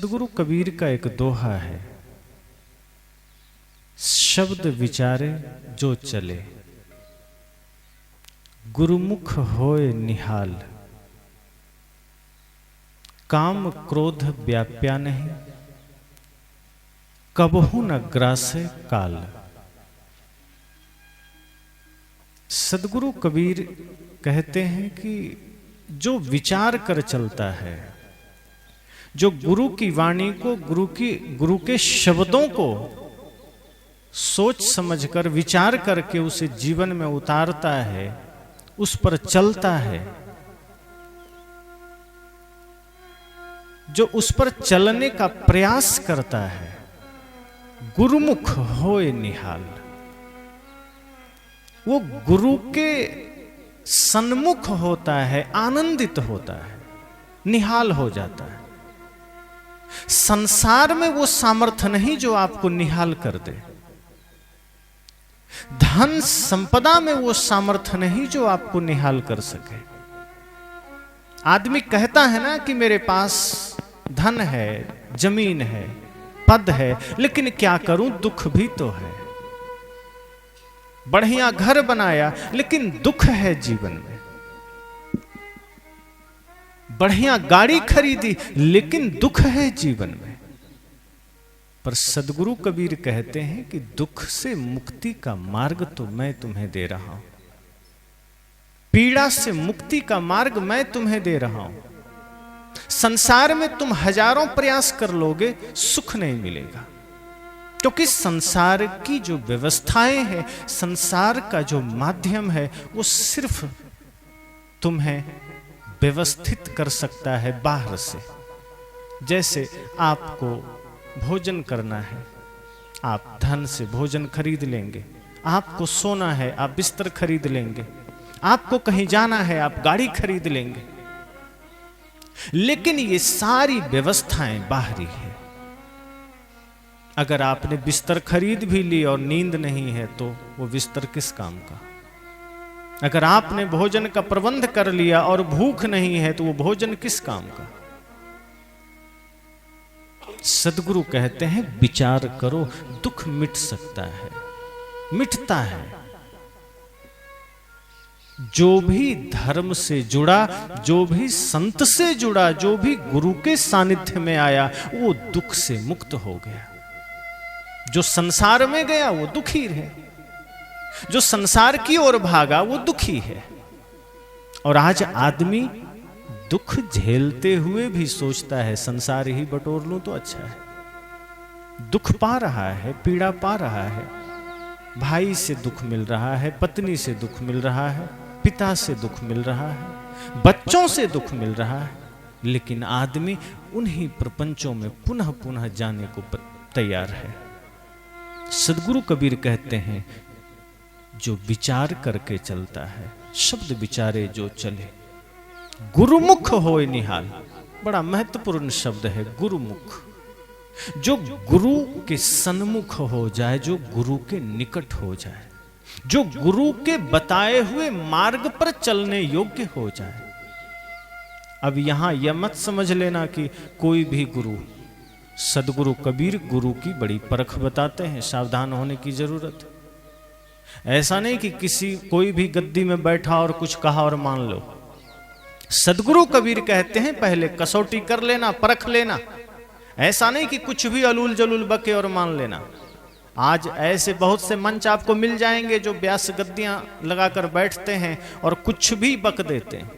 सदगुरु कबीर का एक दोहा है, शब्द विचारे जो चले, गुरुमुख होए निहाल, काम क्रोध व्याप्या नहीं, कबहू न ग्रासे काल। सदगुरु कबीर कहते हैं कि जो विचार कर चलता है, जो गुरु की वाणी को, गुरु के शब्दों को सोच समझकर विचार करके उसे जीवन में उतारता है, उस पर चलता है, जो उस पर चलने का प्रयास करता है, गुरुमुख होए निहाल, वो गुरु के सन्मुख होता है, आनंदित होता है, निहाल हो जाता है। संसार में वो सामर्थ्य नहीं जो आपको निहाल कर दे, धन संपदा में वो सामर्थ्य नहीं जो आपको निहाल कर सके। आदमी कहता है ना कि मेरे पास धन है, जमीन है, पद है, लेकिन क्या करूं, दुख भी तो है। बढ़िया घर बनाया लेकिन दुख है जीवन में, बढ़िया गाड़ी खरीदी लेकिन दुख है जीवन में। पर सदगुरु कबीर कहते हैं कि दुख से मुक्ति का मार्ग तो मैं तुम्हें दे रहा हूं, पीड़ा से मुक्ति का मार्ग मैं तुम्हें दे रहा हूं। संसार में तुम हजारों प्रयास कर लोगे, सुख नहीं मिलेगा, क्योंकि संसार की जो व्यवस्थाएं हैं, संसार का जो माध्यम है, वो सिर्फ तुम्हें व्यवस्थित कर सकता है बाहर से। जैसे आपको भोजन करना है, आप धन से भोजन खरीद लेंगे, आपको सोना है, आप बिस्तर खरीद लेंगे, आपको कहीं जाना है, आप गाड़ी खरीद लेंगे, लेकिन ये सारी व्यवस्थाएं बाहरी हैं। अगर आपने बिस्तर खरीद भी ली और नींद नहीं है तो वो बिस्तर किस काम का। अगर आपने भोजन का प्रबंध कर लिया और भूख नहीं है तो वो भोजन किस काम का। सदगुरु कहते हैं विचार करो, दुख मिट सकता है, मिटता है। जो भी धर्म से जुड़ा, जो भी संत से जुड़ा, जो भी गुरु के सानिध्य में आया, वो दुख से मुक्त हो गया। जो संसार में गया वो दुखी है, जो संसार की ओर भागा वो दुखी है। और आज आदमी दुख झेलते हुए भी सोचता है संसार ही बटोर लूं तो अच्छा है। दुख पा रहा है, पीड़ा पा रहा है, भाई से दुख मिल रहा है, पत्नी से दुख मिल रहा है, पिता से दुख मिल रहा है, बच्चों से दुख मिल रहा है, लेकिन आदमी उन्हीं प्रपंचों में पुनः पुनः जाने को तैयार है। सदगुरु कबीर कहते हैं जो विचार करके चलता है, शब्द विचारे जो चले, गुरुमुख होए निहाल। बड़ा महत्वपूर्ण शब्द है गुरुमुख। जो गुरु के सन्मुख हो जाए, जो गुरु के निकट हो जाए, जो गुरु के बताए हुए मार्ग पर चलने योग्य हो जाए। अब यहां यह मत समझ लेना कि कोई भी गुरु, सदगुरु कबीर गुरु की बड़ी परख बताते हैं, सावधान होने की जरूरत है। ऐसा नहीं कि कोई भी गद्दी में बैठा और कुछ कहा और मान लो। सदगुरु कबीर कहते हैं पहले कसौटी कर लेना, परख लेना। ऐसा नहीं कि कुछ भी अलूल जलूल बके और मान लेना। आज ऐसे बहुत से मंच आपको मिल जाएंगे जो व्यास गद्दियां लगाकर बैठते हैं और कुछ भी बक देते हैं।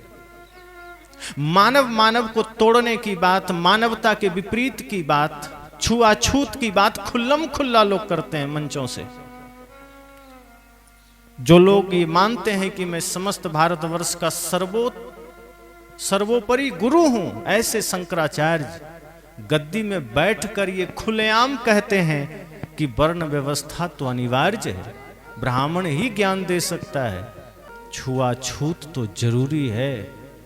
मानव को तोड़ने की बात, मानवता के विपरीत की बात, छुआछूत की बात खुल्लम खुल्ला लोग करते हैं मंचों से। जो लोग ये मानते हैं कि मैं समस्त भारतवर्ष का सर्वोपरि गुरु हूं, ऐसे शंकराचार्य गद्दी में बैठकर ये खुलेआम कहते हैं कि वर्ण व्यवस्था तो अनिवार्य है, ब्राह्मण ही ज्ञान दे सकता है, छुआछूत तो जरूरी है,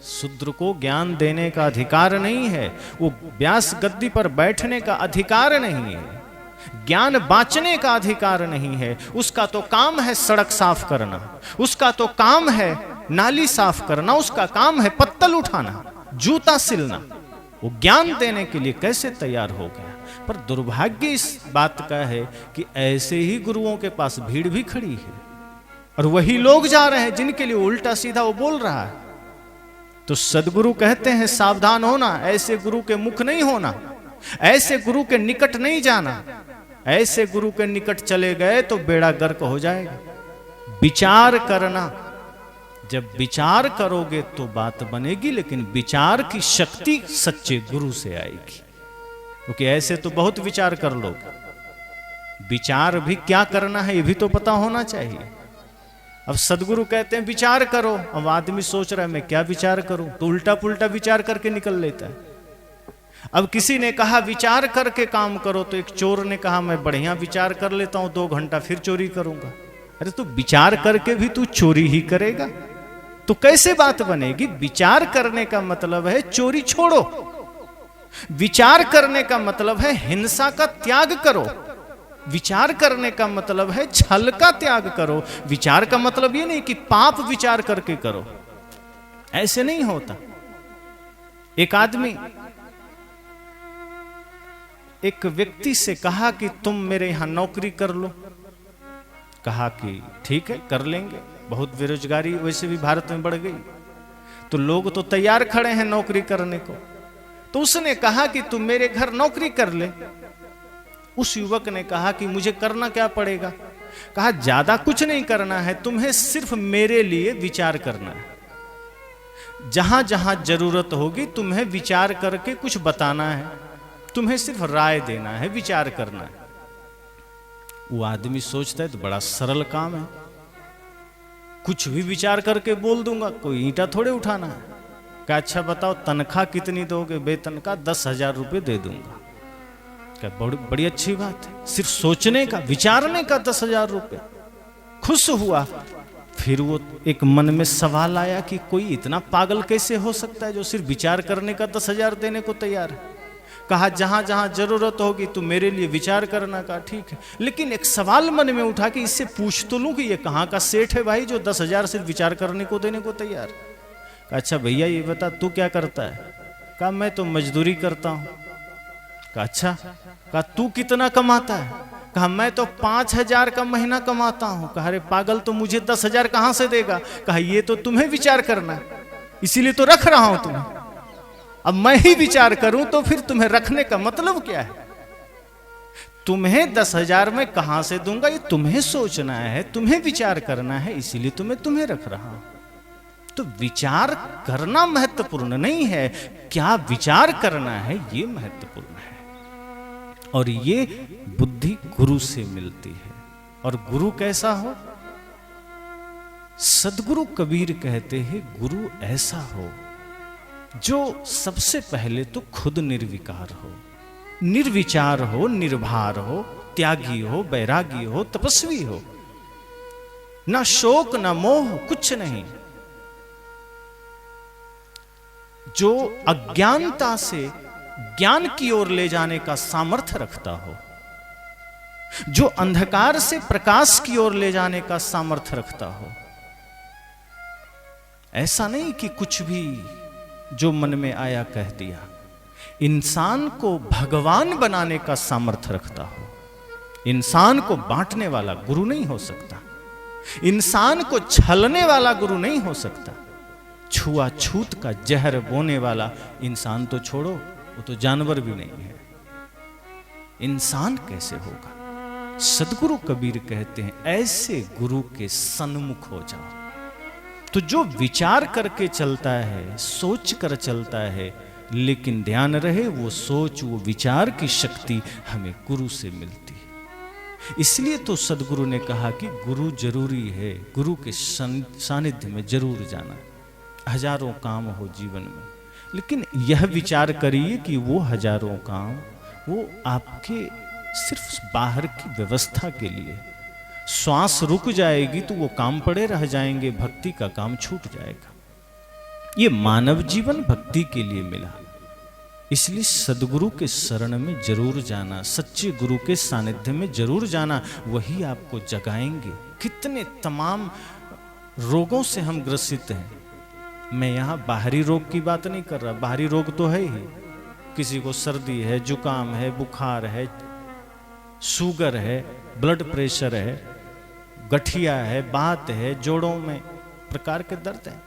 शूद्र को ज्ञान देने का अधिकार नहीं है, वो व्यास गद्दी पर बैठने का अधिकार नहीं है, ज्ञान बांचने का अधिकार नहीं है। उसका तो काम है सड़क साफ करना, उसका तो काम है नाली साफ करना, उसका काम है पत्तल उठाना, जूता सिलना। वो ज्ञान देने के लिए कैसे तैयार हो गया। पर दुर्भाग्य इस बात का है कि ऐसे ही गुरुओं के पास भीड़ भी खड़ी है और वही लोग जा रहे हैं जिनके लिए उल्टा सीधा वो बोल रहा है। तो सदगुरु कहते हैं सावधान होना, ऐसे गुरु के मुख नहीं होना, ऐसे गुरु के निकट नहीं जाना। ऐसे गुरु के निकट चले गए तो बेड़ा गर्क हो जाएगा। विचार करना, जब विचार करोगे तो बात बनेगी, लेकिन विचार की शक्ति सच्चे गुरु से आएगी। क्योंकि ऐसे तो बहुत विचार कर लोगे, विचार भी क्या करना है ये भी तो पता होना चाहिए। अब सदगुरु कहते हैं विचार करो, अब आदमी सोच रहा है मैं क्या विचार करूं, तो उल्टा पुल्टा विचार करके निकल लेता है। अब किसी ने कहा विचार करके काम करो, तो एक चोर ने कहा मैं बढ़िया विचार कर लेता हूं, 2 घंटा फिर चोरी करूंगा। अरे तू विचार करके भी तू चोरी ही करेगा तो कैसे बात बनेगी। विचार करने का मतलब है चोरी छोड़ो, विचार करने का मतलब है हिंसा का त्याग करो, विचार करने का मतलब है छल का त्याग करो। विचार का मतलब ये नहीं कि पाप विचार करके करो, ऐसे नहीं होता। एक आदमी एक व्यक्ति से कहा कि तुम मेरे यहां नौकरी कर लो। कहा कि ठीक है कर लेंगे, बहुत बेरोजगारी वैसे भी भारत में बढ़ गई, तो लोग तो तैयार खड़े हैं नौकरी करने को। तो उसने कहा कि तुम मेरे घर नौकरी कर ले। उस युवक ने कहा कि मुझे करना क्या पड़ेगा। कहा ज्यादा कुछ नहीं करना है, तुम्हें सिर्फ मेरे लिए विचार करना है। जहां जहां जरूरत होगी तुम्हें विचार करके कुछ बताना है, तुम्हें सिर्फ राय देना है, विचार करना है। वो आदमी सोचता है तो बड़ा सरल काम है, कुछ भी विचार करके बोल दूंगा, कोई ईंटा थोड़े उठाना है। क्या अच्छा बताओ तनख्वाह कितनी दोगे। वेतन का 10,000 रुपये दे दूंगा। क्या बड़ी अच्छी बात है, सिर्फ सोचने का विचारने का 10,000 रुपये। खुश हुआ। फिर वो एक मन में सवाल आया कि कोई इतना पागल कैसे हो सकता है जो सिर्फ विचार करने का 10,000 देने को तैयार है। कहा जहां जहां जरूरत होगी तो मेरे लिए विचार करना। का ठीक है, लेकिन एक सवाल मन में उठा कि इससे पूछ तो लूं कि ये कहां का सेठ है भाई जो 10,000 सिर्फ विचार करने को देने को तैयार। कहा अच्छा भैया ये बता तू क्या करता है। कहा मैं तो मजदूरी करता हूं। कहा अच्छा। कहा तू कितना कमाता है। कहा मैं तो 5,000 का महीना कमाता हूं। कहा अरे पागल तो मुझे 10,000 कहां से देगा। कहा ये तो तुम्हें विचार करना है, इसीलिए तो रख रहा हूं तुम्हें। अब मैं ही विचार करूं तो फिर तुम्हें रखने का मतलब क्या है। तुम्हें 10,000 में कहां से दूंगा ये तुम्हें सोचना है, तुम्हें विचार करना है, इसीलिए तो मैं तुम्हें रख रहा हूं। तो विचार करना महत्वपूर्ण नहीं है, क्या विचार करना है ये महत्वपूर्ण है। और ये बुद्धि गुरु से मिलती है। और गुरु कैसा हो। सदगुरु कबीर कहते हैं गुरु ऐसा हो जो सबसे पहले तो खुद निर्विकार हो, निर्विचार हो, निर्भार हो, त्यागी हो, बैरागी हो, तपस्वी हो, ना शोक ना मोह कुछ नहीं, जो अज्ञानता से ज्ञान की ओर ले जाने का सामर्थ्य रखता हो, जो अंधकार से प्रकाश की ओर ले जाने का सामर्थ्य रखता हो। ऐसा नहीं कि कुछ भी जो मन में आया कह दिया। इंसान को भगवान बनाने का सामर्थ्य रखता हो। इंसान को बांटने वाला गुरु नहीं हो सकता, इंसान को छलने वाला गुरु नहीं हो सकता। छुआछूत का जहर बोने वाला इंसान तो छोड़ो, वो तो जानवर भी नहीं है, इंसान कैसे होगा। सदगुरु कबीर कहते हैं ऐसे गुरु के सन्मुख हो जाओ। तो जो विचार करके चलता है, सोच कर चलता है, लेकिन ध्यान रहे वो सोच वो विचार की शक्ति हमें गुरु से मिलती है। इसलिए तो सदगुरु ने कहा कि गुरु जरूरी है, गुरु के सानिध्य में जरूर जाना। हजारों काम हो जीवन में, लेकिन यह विचार करिए कि वो हजारों काम वो आपके सिर्फ बाहर की व्यवस्था के लिए। श्वास रुक जाएगी तो वो काम पड़े रह जाएंगे, भक्ति का काम छूट जाएगा। ये मानव जीवन भक्ति के लिए मिला, इसलिए सदगुरु के शरण में जरूर जाना, सच्चे गुरु के सानिध्य में जरूर जाना, वही आपको जगाएंगे। कितने तमाम रोगों से हम ग्रसित हैं। मैं यहां बाहरी रोग की बात नहीं कर रहा, बाहरी रोग तो है ही, किसी को सर्दी है, जुकाम है, बुखार है, शुगर है, ब्लड प्रेशर है, गठिया है, बात है, जोड़ों में प्रकार के दर्द हैं।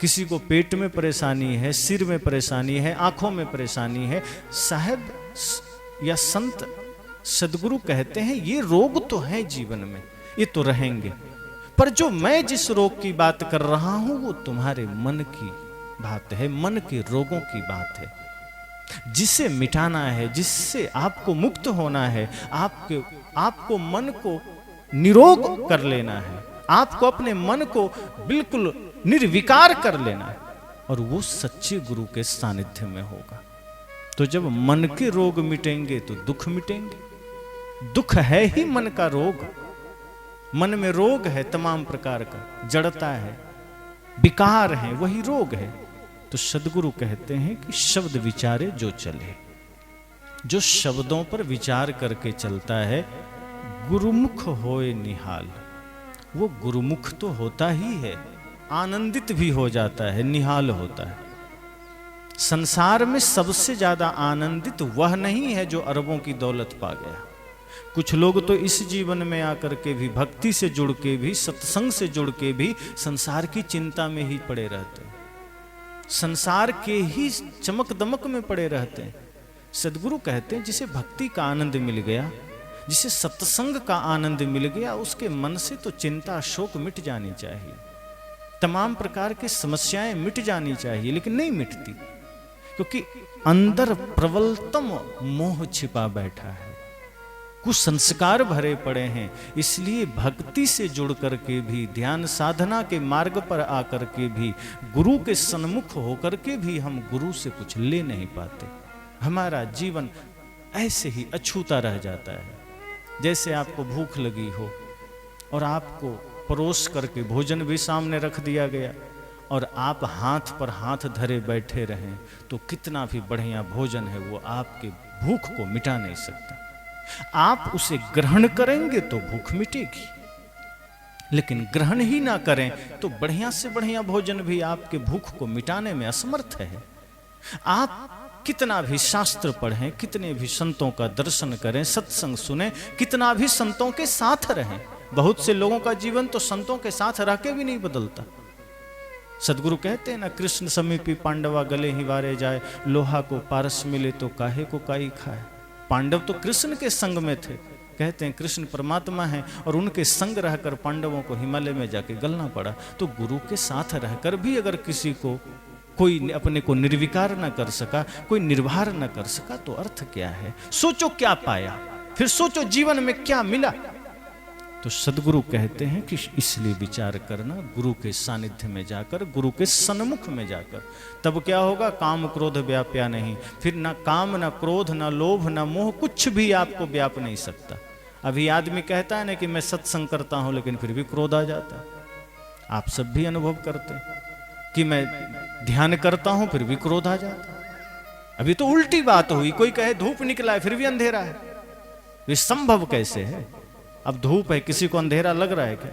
किसी को पेट में परेशानी है, सिर में परेशानी है, आंखों में परेशानी है। साहब या संत सदगुरु कहते हैं ये रोग तो है जीवन में, ये तो रहेंगे, पर जो मैं जिस रोग की बात कर रहा हूं वो तुम्हारे मन की बात है, मन के रोगों की बात है, जिसे मिटाना है, जिससे आपको मुक्त होना है, आपको मन को निरोग कर लेना है, आपको अपने मन को बिल्कुल निर्विकार कर लेना है, और वो सच्चे गुरु के सानिध्य में होगा। तो जब मन के रोग मिटेंगे तो दुख मिटेंगे। दुख है ही मन का रोग, मन में रोग है तमाम प्रकार का, जड़ता है, विकार है, वही रोग है। तो सदगुरु कहते हैं कि शब्द विचारे जो चले, जो शब्दों पर विचार करके चलता है, गुरुमुख होए निहाल। वो गुरुमुख तो होता ही है, आनंदित भी हो जाता है, निहाल होता है। संसार में सबसे ज्यादा आनंदित वह नहीं है जो अरबों की दौलत पा गया। कुछ लोग तो इस जीवन में आकर के भी, भक्ति से जुड़ के भी, सत्संग से जुड़ के भी संसार की चिंता में ही पड़े रहते हैं, संसार के ही चमक दमक में पड़े रहते हैं। सदगुरु कहते हैं जिसे भक्ति का आनंद मिल गया, जिसे सत्संग का आनंद मिल गया, उसके मन से तो चिंता शोक मिट जानी चाहिए, तमाम प्रकार की समस्याएं मिट जानी चाहिए, लेकिन नहीं मिटती, क्योंकि अंदर प्रबलतम मोह छिपा बैठा है, कुसंस्कार भरे पड़े हैं। इसलिए भक्ति से जुड़ करके भी, ध्यान साधना के मार्ग पर आकर के भी, गुरु के सन्मुख होकर के भी हम गुरु से कुछ ले नहीं पाते। हमारा जीवन ऐसे ही अछूता रह जाता है। जैसे आपको भूख लगी हो और आपको परोस करके भोजन भी सामने रख दिया गया और आप हाथ पर हाथ धरे बैठे रहें, तो कितना भी बढ़िया भोजन है वो आपके भूख को मिटा नहीं सकता। आप उसे ग्रहण करेंगे तो भूख मिटेगी, लेकिन ग्रहण ही ना करें तो बढ़िया से बढ़िया भोजन भी आपके भूख को मिटाने में असमर्थ है। आप कितना भी शास्त्र पढ़ें, कितने भी संतों का दर्शन करें, सत्संग सुने, कितना भी संतों के साथ रहें, बहुत से लोगों का जीवन तो संतों के साथ रह के भी नहीं बदलता। सदगुरु कहते हैं ना, कृष्ण समीपी पांडवा गले ही वारे जाए, लोहा को पारस मिले तो काहे को काई खाए। पांडव तो कृष्ण के संग में थे, कहते हैं कृष्ण परमात्मा है, और उनके संग रहकर पांडवों को हिमालय में जाके गलना पड़ा। तो गुरु के साथ रहकर भी अगर किसी को कोई अपने को निर्विकार न कर सका, कोई निर्भर न कर सका, तो अर्थ क्या है? सोचो क्या पाया, फिर सोचो जीवन में क्या मिला। तो सदगुरु कहते हैं कि इसलिए विचार करना, गुरु के सानिध्य में जाकर, गुरु के सन्मुख में जाकर, तब क्या होगा? काम क्रोध व्याप्या नहीं, फिर ना काम, ना क्रोध, ना लोभ, ना मोह, कुछ भी आपको व्याप नहीं सकता। अभी आदमी कहता है ना कि मैं सत्संग करता हूं, लेकिन फिर भी क्रोध आ जाता है। आप सब भी अनुभव करते हैं कि मैं ध्यान करता हूं, फिर भी क्रोध आ जाता है। अभी तो उल्टी बात हुई, कोई कहे धूप निकला है फिर भी अंधेरा है, ये संभव कैसे है? अब धूप है, किसी को अंधेरा लग रहा है क्या?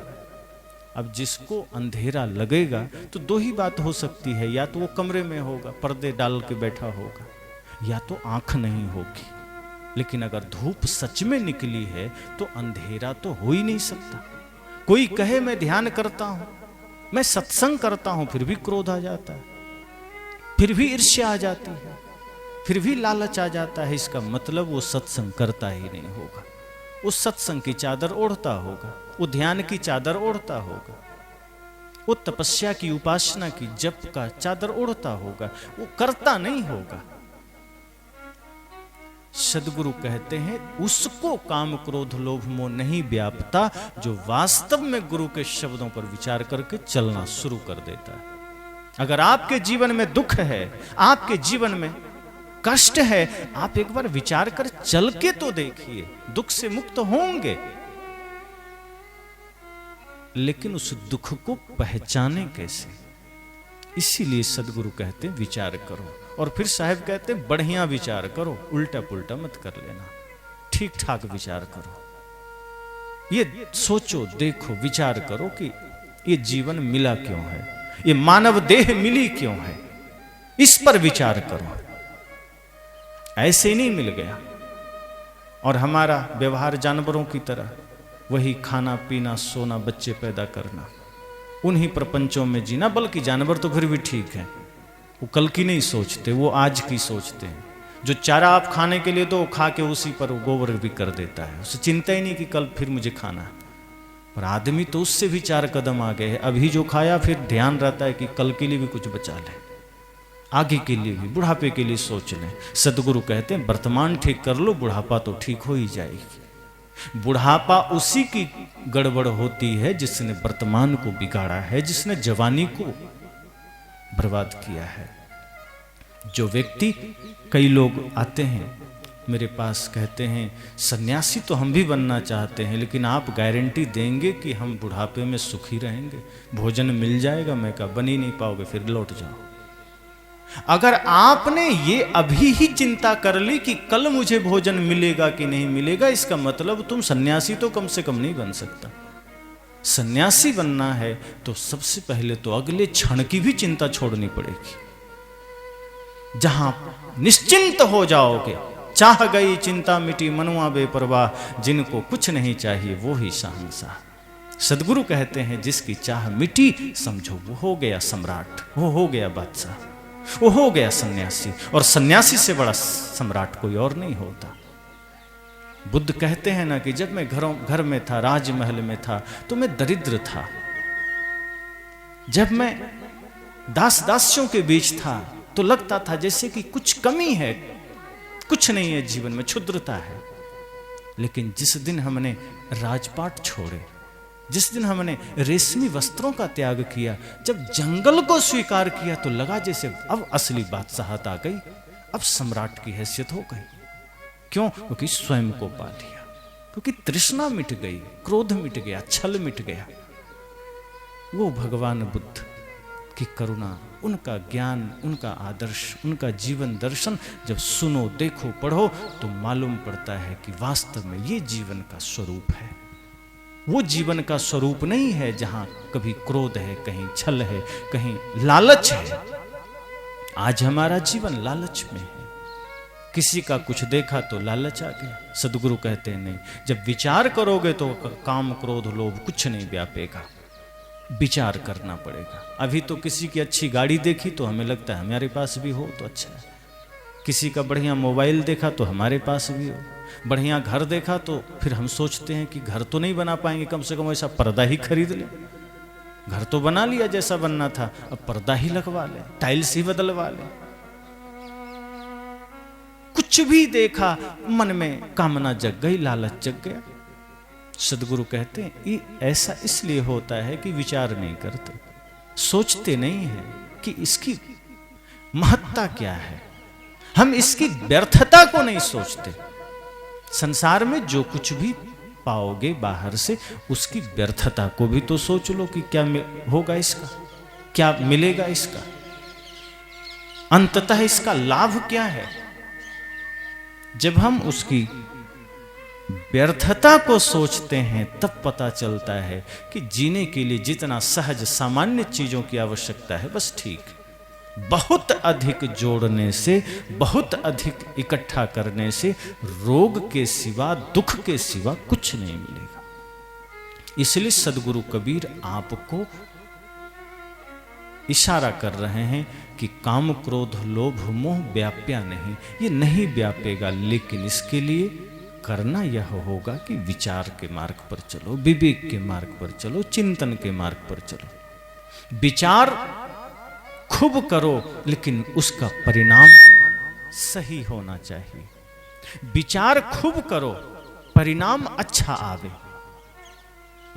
अब जिसको अंधेरा लगेगा तो दो ही बात हो सकती है, या तो वो कमरे में होगा, पर्दे डाल के बैठा होगा, या तो आंख नहीं होगी। लेकिन अगर धूप सच में निकली है तो अंधेरा तो हो ही नहीं सकता। कोई कहे मैं ध्यान करता हूं, मैं सत्संग करता हूं, फिर भी क्रोध आ जाता है, फिर भी ईर्ष्या आ जाती है, फिर भी लालच आ जाता है। इसका मतलब वो सत्संग करता ही नहीं होगा, उस सत्संग की चादर ओढ़ता होगा, वो ध्यान की चादर ओढ़ता होगा, वो तपस्या की, उपासना की, जप का चादर ओढ़ता होगा, वो करता नहीं होगा। सदगुरु कहते हैं उसको काम क्रोध लोभ मोह नहीं व्यापता, जो वास्तव में गुरु के शब्दों पर विचार करके चलना शुरू कर देता है। अगर आपके जीवन में दुख है, आपके जीवन में कष्ट है, आप एक बार विचार कर चल के तो देखिए, दुख से मुक्त होंगे। लेकिन उस दुख को पहचाने कैसे? इसीलिए सदगुरु कहते हैं विचार करो। और फिर साहब कहते हैं बढ़िया विचार करो, उल्टा पुल्टा मत कर लेना, ठीक ठाक विचार करो। ये सोचो, देखो, विचार करो कि ये जीवन मिला क्यों है, ये मानव देह मिली क्यों है, इस पर विचार करो। ऐसे नहीं मिल गया। और हमारा व्यवहार जानवरों की तरह, वही खाना पीना सोना बच्चे पैदा करना, उन्हीं प्रपंचों में जीना। बल्कि जानवर तो फिर भी ठीक है, वो कल की नहीं सोचते, वो आज की सोचते हैं। जो चारा आप खाने के लिए तो खा के उसी पर गोबर भी कर देता है, उसे चिंता ही नहीं कि कल फिर मुझे खाना है। पर आदमी तो उससे भी 4 कदम आगे है। अभी जो खाया फिर ध्यान रहता है कि कल के लिए भी कुछ बचा ले, आगे के लिए भी, बुढ़ापे के लिए सोच लें। सदगुरु कहते हैं वर्तमान ठीक कर लो, बुढ़ापा तो ठीक हो ही जाएगी। बुढ़ापा उसी की गड़बड़ होती है जिसने वर्तमान को बिगाड़ा है, जिसने जवानी को बर्बाद किया है। जो व्यक्ति, कई लोग आते हैं मेरे पास, कहते हैं सन्यासी तो हम भी बनना चाहते हैं, लेकिन आप गारंटी देंगे कि हम बुढ़ापे में सुखी रहेंगे, भोजन मिल जाएगा? मैं कहा बन ही नहीं पाओगे, फिर लौट जाओ। अगर आपने ये अभी ही चिंता कर ली कि कल मुझे भोजन मिलेगा कि नहीं मिलेगा, इसका मतलब तुम सन्यासी तो कम से कम नहीं बन सकता। सन्यासी बनना है तो सबसे पहले तो अगले क्षण की भी चिंता छोड़नी पड़ेगी। जहां निश्चिंत हो जाओगे, चाह गई चिंता मिटी मनुआ बेपरवाह, जिनको कुछ नहीं चाहिए वो ही शहंशाह। सदगुरु कहते हैं जिसकी चाह मिटी, समझो वो हो गया सम्राट, वो हो गया बादशाह, वो हो गया सन्यासी। और सन्यासी से बड़ा सम्राट कोई और नहीं होता। बुद्ध कहते हैं ना कि जब मैं घर में था, राजमहल में था, तो मैं दरिद्र था। जब मैं दास दासियों के बीच था तो लगता था जैसे कि कुछ कमी है, कुछ नहीं है जीवन में, क्षुद्रता है। लेकिन जिस दिन हमने राजपाट छोड़े, जिस दिन हमने रेशमी वस्त्रों का त्याग किया, जब जंगल को स्वीकार किया, तो लगा जैसे अब असली बादशाहत आ गई, अब सम्राट की हैसियत हो गई। क्यों? क्योंकि स्वयं को पा लिया, क्योंकि तृष्णा मिट गई, क्रोध मिट गया, छल मिट गया। वो भगवान बुद्ध की करुणा, उनका ज्ञान, उनका आदर्श, उनका जीवन दर्शन जब सुनो, देखो, पढ़ो, तो मालूम पड़ता है कि वास्तव में ये जीवन का स्वरूप है। वो जीवन का स्वरूप नहीं है जहां कभी क्रोध है, कहीं छल है, कहीं लालच है। आज हमारा जीवन लालच में है। किसी का कुछ देखा तो लालच आ गया। सदगुरु कहते हैं नहीं, जब विचार करोगे तो काम क्रोध लोभ कुछ नहीं व्यापेगा। विचार करना पड़ेगा। अभी तो किसी की अच्छी गाड़ी देखी तो हमें लगता है हमारे पास भी हो तो अच्छा है, किसी का बढ़िया मोबाइल देखा तो हमारे पास भी हो, बढ़िया घर देखा तो फिर हम सोचते हैं कि घर तो नहीं बना पाएंगे, कम से कम ऐसा पर्दा ही खरीद ले। घर तो बना लिया जैसा बनना था, अब पर्दा ही लगवा ले, टाइल्स ही बदलवा ले। कुछ भी देखा, मन में कामना जग गई, लालच जग गया। सदगुरु कहते हैं ये ऐसा इसलिए होता है कि विचार नहीं करते, सोचते नहीं है कि इसकी महत्ता क्या है। हम इसकी व्यर्थता को नहीं सोचते। संसार में जो कुछ भी पाओगे बाहर से, उसकी व्यर्थता को भी तो सोच लो कि क्या होगा इसका, क्या मिलेगा इसका, अंततः इसका लाभ क्या है। जब हम उसकी व्यर्थता को सोचते हैं तब पता चलता है कि जीने के लिए जितना सहज सामान्य चीजों की आवश्यकता है बस ठीक। बहुत अधिक जोड़ने से, बहुत अधिक इकट्ठा करने से रोग के सिवा, दुख के सिवा कुछ नहीं मिलेगा। इसलिए सदगुरु कबीर आपको इशारा कर रहे हैं कि काम क्रोध लोभ मोह व्याप्या नहीं, ये नहीं व्यापेगा, लेकिन इसके लिए करना यह होगा कि विचार के मार्ग पर चलो, विवेक के मार्ग पर चलो, चिंतन के मार्ग पर चलो। विचार खूब करो, लेकिन उसका परिणाम सही होना चाहिए। विचार खूब करो, परिणाम अच्छा आवे।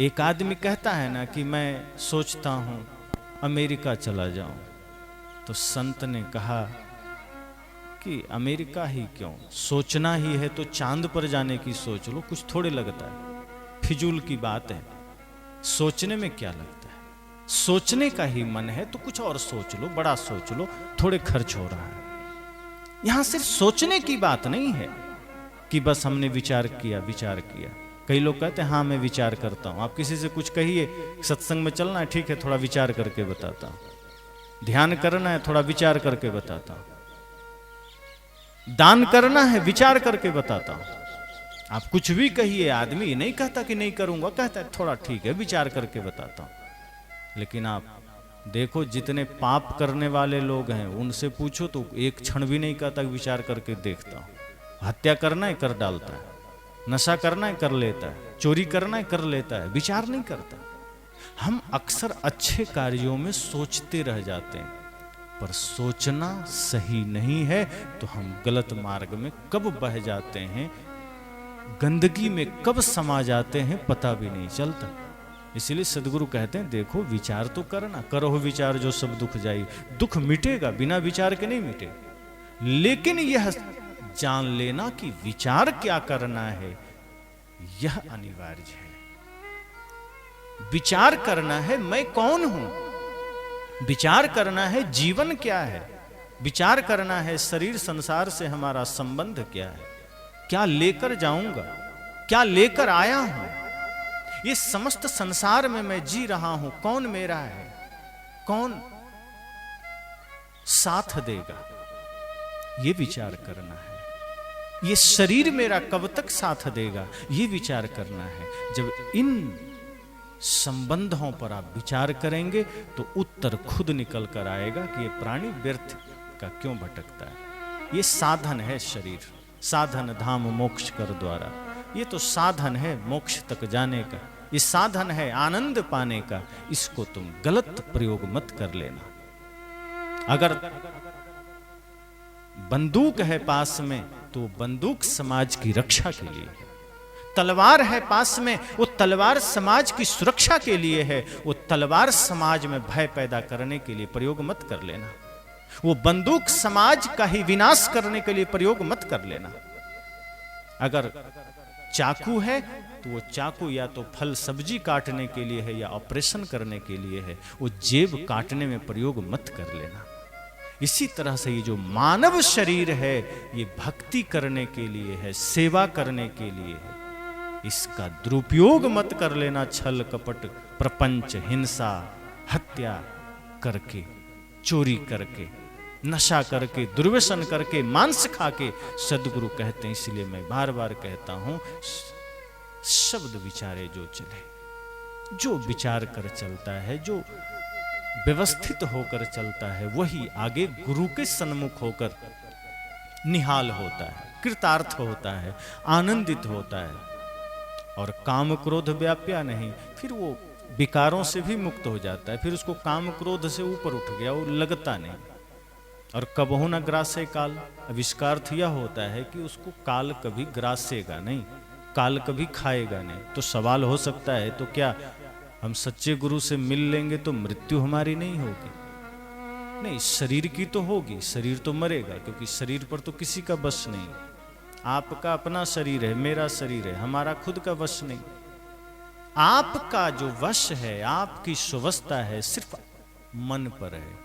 एक आदमी कहता है ना कि मैं सोचता हूं अमेरिका चला जाऊं, तो संत ने कहा कि अमेरिका ही क्यों, सोचना ही है तो चांद पर जाने की सोच लो, कुछ थोड़े लगता है, फिजूल की बात है, सोचने में क्या लगता है। सोचने का ही मन है तो कुछ और सोच लो, बड़ा सोच लो, थोड़े खर्च हो रहा है। यहां सिर्फ सोचने की बात नहीं है कि बस हमने विचार किया, विचार किया। कई लोग कहते हैं हाँ मैं विचार करता हूं। आप किसी से कुछ कहिए, सत्संग में चलना है, ठीक है थोड़ा विचार करके बताता हूं, ध्यान करना है, थोड़ा विचार करके बताता हूं। दान करना है, विचार करके बताता हूं। आप कुछ भी कहिए, आदमी ये नहीं कहता कि नहीं करूंगा, कहता है थोड़ा ठीक है, विचार करके बताता हूं। लेकिन आप देखो, जितने पाप करने वाले लोग हैं उनसे पूछो तो एक क्षण भी नहीं कहता विचार करके देखता हूं। हत्या करना है, कर डालता है। नशा करना है, कर लेता है। चोरी करना है, कर लेता है। विचार नहीं करता। हम अक्सर अच्छे कार्यों में सोचते रह जाते हैं, पर सोचना सही नहीं है तो हम गलत मार्ग में कब बह जाते हैं, गंदगी में कब समा जाते हैं, पता भी नहीं चलता। इसीलिए सदगुरु कहते हैं देखो, विचार तो करना, करो विचार जो सब दुख जाई। दुख मिटेगा, बिना विचार के नहीं मिटेगा। लेकिन यह जान लेना कि विचार क्या करना है, यह अनिवार्य है। विचार करना है मैं कौन हूं, विचार करना है जीवन क्या है, विचार करना है शरीर संसार से हमारा संबंध क्या है, क्या लेकर जाऊंगा, क्या लेकर आया हूं, ये समस्त संसार में मैं जी रहा हूं, कौन मेरा है, कौन साथ देगा, ये विचार करना है। ये शरीर मेरा कब तक साथ देगा, ये विचार करना है। जब इन संबंधों पर आप विचार करेंगे तो उत्तर खुद निकल कर आएगा कि ये प्राणी व्यर्थ का क्यों भटकता है। ये साधन है शरीर, साधन धाम मोक्ष कर द्वारा। ये तो साधन है मोक्ष तक जाने का, ये साधन है आनंद पाने का। इसको तुम गलत प्रयोग मत कर लेना। अगर बंदूक है पास में तो बंदूक समाज की रक्षा के लिए है, तलवार है पास में, वो तलवार समाज की सुरक्षा के लिए है। वो तलवार समाज में भय पैदा करने के लिए प्रयोग मत कर लेना। वो बंदूक समाज का ही विनाश करने के लिए प्रयोग मत कर लेना। अगर चाकू है तो वो चाकू या तो फल सब्जी काटने के लिए है या ऑपरेशन करने के लिए है, वो जेब काटने में प्रयोग मत कर लेना। इसी तरह से ये जो मानव शरीर है ये भक्ति करने के लिए है, सेवा करने के लिए है। इसका दुरुपयोग मत कर लेना छल कपट प्रपंच हिंसा हत्या करके, चोरी करके, नशा करके, दुर्व्यसन करके, मांस खा के। सदगुरु कहते हैं, इसलिए मैं बार बार कहता हूं, शब्द विचारे जो चले, जो विचार कर चलता है, जो व्यवस्थित होकर चलता है, वही आगे गुरु के सन्मुख होकर निहाल होता है, कृतार्थ होता है, आनंदित होता है। और काम क्रोध व्याप्या नहीं, फिर वो विकारों से भी मुक्त हो जाता है। फिर उसको काम क्रोध से ऊपर उठ गया, वो लगता नहीं। और कबहु न ग्रासे काल, आविष्कार यह होता है कि उसको काल कभी ग्रासेगा नहीं, काल कभी खाएगा नहीं। तो सवाल हो सकता है, तो क्या हम सच्चे गुरु से मिल लेंगे तो मृत्यु हमारी नहीं होगी? नहीं, शरीर की तो होगी, शरीर तो मरेगा, क्योंकि शरीर पर तो किसी का बस नहीं। आपका अपना शरीर है, मेरा शरीर है, हमारा खुद का वश नहीं। आपका जो वश है, आपकी सुवस्था है, सिर्फ मन पर है।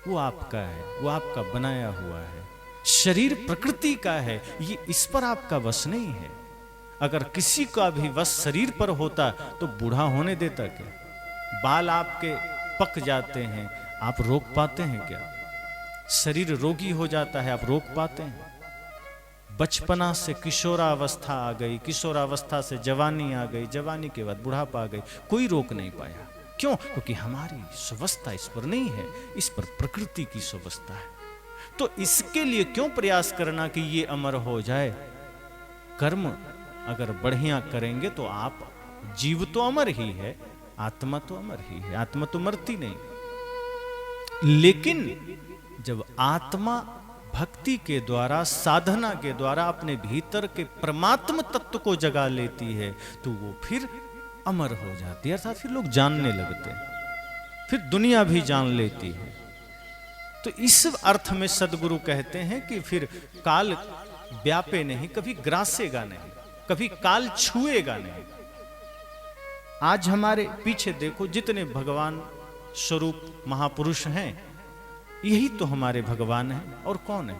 वो आपका है, वो आपका बनाया हुआ है। शरीर प्रकृति का है, ये इस पर आपका वश नहीं है। अगर किसी का भी वश शरीर पर होता तो बूढ़ा होने देता क्या? बाल आपके पक जाते हैं, आप रोक पाते हैं क्या? शरीर रोगी हो जाता है, आप रोक पाते हैं? बचपना से किशोरावस्था आ गई, किशोरावस्था से जवानी आ गई, जवानी के बाद बुढ़ापा आ गई, कोई रोक नहीं पाया। क्यों? क्योंकि हमारी सुवस्था इस पर नहीं है, इस पर प्रकृति की सुवस्था है। तो इसके लिए क्यों प्रयास करना कि ये अमर हो जाए? कर्म अगर बढ़िया करेंगे तो आप, जीव तो अमर ही है, आत्मा तो अमर ही है, आत्मा तो मरती नहीं। लेकिन जब आत्मा भक्ति के द्वारा, साधना के द्वारा अपने भीतर के परमात्म तत्व को जगा लेती है तो वो फिर अमर हो जाती है, अर्थात फिर लोग जानने लगते हैं, फिर दुनिया भी जान लेती है। तो इस अर्थ में सदगुरु कहते हैं कि फिर काल व्यापे नहीं, कभी ग्रासेगा नहीं, कभी काल छुएगा नहीं। आज हमारे पीछे देखो, जितने भगवान स्वरूप महापुरुष हैं, यही तो हमारे भगवान हैं, और कौन है?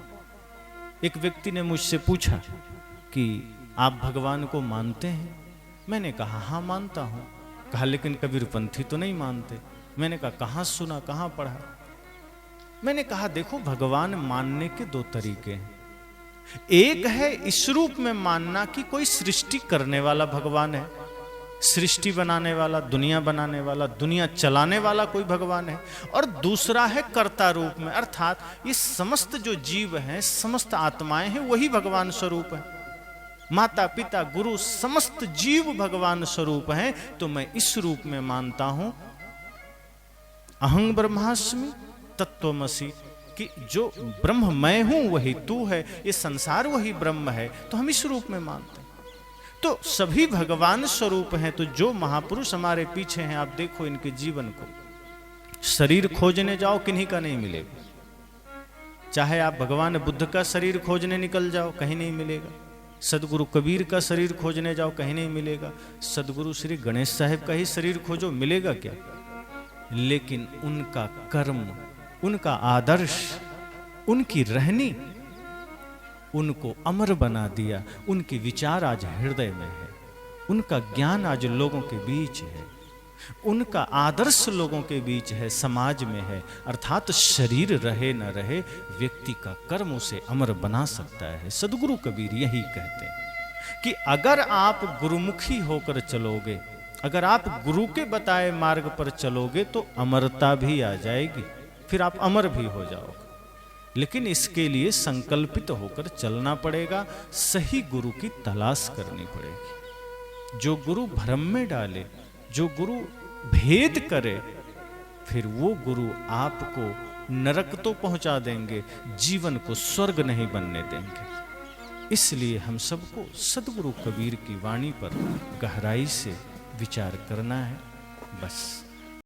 एक व्यक्ति ने मुझसे पूछा कि आप भगवान को मानते हैं? मैंने कहा हाँ मानता हूं। कहा लेकिन कबीरपंथी तो नहीं मानते। मैंने कहा कहां सुना, कहां पढ़ा? मैंने कहा देखो भगवान मानने के दो तरीके हैं। एक है इस रूप में मानना कि कोई सृष्टि करने वाला भगवान है, सृष्टि बनाने वाला, दुनिया बनाने वाला, दुनिया चलाने वाला कोई भगवान है। और दूसरा है कर्ता रूप में, अर्थात ये समस्त जो जीव हैं, समस्त आत्माएं हैं, वही भगवान स्वरूप है। माता पिता गुरु समस्त जीव भगवान स्वरूप हैं। तो मैं इस रूप में मानता हूं अहं ब्रह्मास्मि तत्त्वमसि, कि जो ब्रह्म मैं हूं वही तू है, ये संसार वही ब्रह्म है। तो हम इस रूप में मानते हैं। तो सभी भगवान स्वरूप हैं। तो जो महापुरुष हमारे पीछे हैं, आप देखो इनके जीवन को, शरीर खोजने जाओ किन्हीं का नहीं मिलेगा। चाहे आप भगवान बुद्ध का शरीर खोजने निकल जाओ, कहीं नहीं मिलेगा। सदगुरु कबीर का शरीर खोजने जाओ, कहीं नहीं मिलेगा। सदगुरु श्री गणेश साहब का ही शरीर खोजो, मिलेगा क्या? लेकिन उनका कर्म, उनका आदर्श, उनकी रहनी उनको अमर बना दिया। उनके विचार आज हृदय में है, उनका ज्ञान आज लोगों के बीच है, उनका आदर्श लोगों के बीच है, समाज में है। अर्थात शरीर रहे न रहे, व्यक्ति का कर्म उसे अमर बना सकता है। सदगुरु कबीर यही कहते हैं कि अगर आप गुरुमुखी होकर चलोगे, अगर आप गुरु के बताए मार्ग पर चलोगे तो अमरता भी आ जाएगी, फिर आप अमर भी हो जाओगे। लेकिन इसके लिए संकल्पित होकर चलना पड़ेगा, सही गुरु की तलाश करनी पड़ेगी। जो गुरु भ्रम में डाले, जो गुरु भेद करे, फिर वो गुरु आपको नरक तो पहुंचा देंगे, जीवन को स्वर्ग नहीं बनने देंगे। इसलिए हम सबको सदगुरु कबीर की वाणी पर गहराई से विचार करना है। बस।